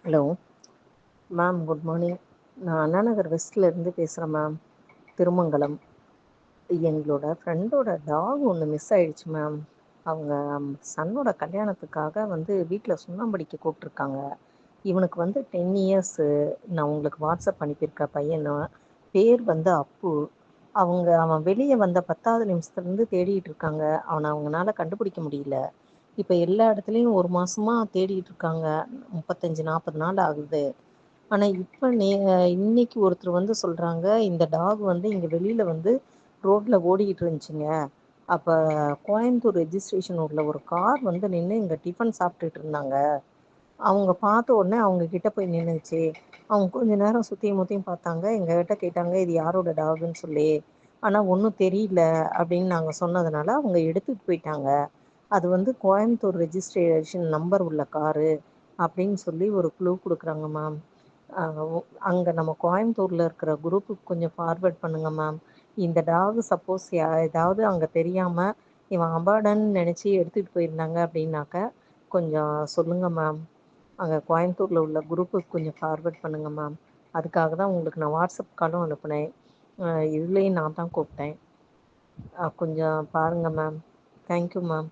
Hello ma'am, good morning. நான் அண்ணா நகர் வெஸ்ட்லேருந்து பேசுகிறேன் ma'am, Thirumangalam. எங்களோட ஃப்ரெண்டோட டாக் ஒன்று மிஸ் ஆயிடுச்சு மேம். அவங்க சன்னோட கல்யாணத்துக்காக வீட்டில் சுண்ணாம்படிக்க கூப்பிட்ருக்காங்க. இவனுக்கு 10 இயர்ஸு. நான் உங்களுக்கு வாட்ஸ்அப் அனுப்பியிருக்க பையனை பேர் அப்பு. அவன் வெளியே வந்த 10வது நிமிஷத்துலேருந்து தேடிட்டு இருக்காங்க. அவனை அவங்களால கண்டுபிடிக்க முடியல. இப்போ எல்லா இடத்துலையும் ஒரு மாசமாக தேடிட்டு இருக்காங்க. 35-40 நாள் ஆகுது. ஆனால் இப்போ இன்னைக்கு ஒருத்தர் சொல்கிறாங்க, இந்த டாக் இங்கே வெளியில் ரோட்டில் ஓடிக்கிட்டு இருந்துச்சுங்க. அப்போ கோயம்புத்தூர் ரெஜிஸ்ட்ரேஷன் உள்ள ஒரு கார் நின்று இங்கே டிஃபன் சாப்பிட்டுட்டு இருந்தாங்க. அவங்க பார்த்த உடனே அவங்க கிட்ட போய் நின்றுச்சு. அவங்க கொஞ்ச நேரம் சுற்றியும் முற்றியும் பார்த்தாங்க. எங்ககிட்ட கேட்டாங்க, இது யாரோட டாகுன்னு சொல்லி. ஆனால் ஒன்றும் தெரியல அப்படின்னு நாங்கள் சொன்னதுனால அவங்க எடுத்துகிட்டு போயிட்டாங்க. அது கோயம்புத்தூர் ரெஜிஸ்ட்ரேஷன் நம்பர் உள்ள காரு அப்படின்னு சொல்லி ஒரு க்ளூ கொடுக்குறாங்க மேம். அங்கே நம்ம கோயம்புத்தூரில் இருக்கிற குரூப்புக்கு கொஞ்சம் ஃபார்வர்ட் பண்ணுங்கள் மேம். இந்த டாக் சப்போஸ் ஏதாவது அங்கே தெரியாமல் இவன் அபார்டன்னு நினச்சி எடுத்துகிட்டு போயிருந்தாங்க அப்படின்னாக்க கொஞ்சம் சொல்லுங்கள் மேம். அங்கே கோயம்புத்தூரில் உள்ள குரூப்புக்கு கொஞ்சம் ஃபார்வர்ட் பண்ணுங்கள் மேம். அதுக்காக தான் உங்களுக்கு நான் வாட்ஸ்அப் காலும் அனுப்புனேன். இதுலேயும் நான் தான் கூப்பிட்டேன். கொஞ்சம் பாருங்கள் மேம். Thank you ma'am.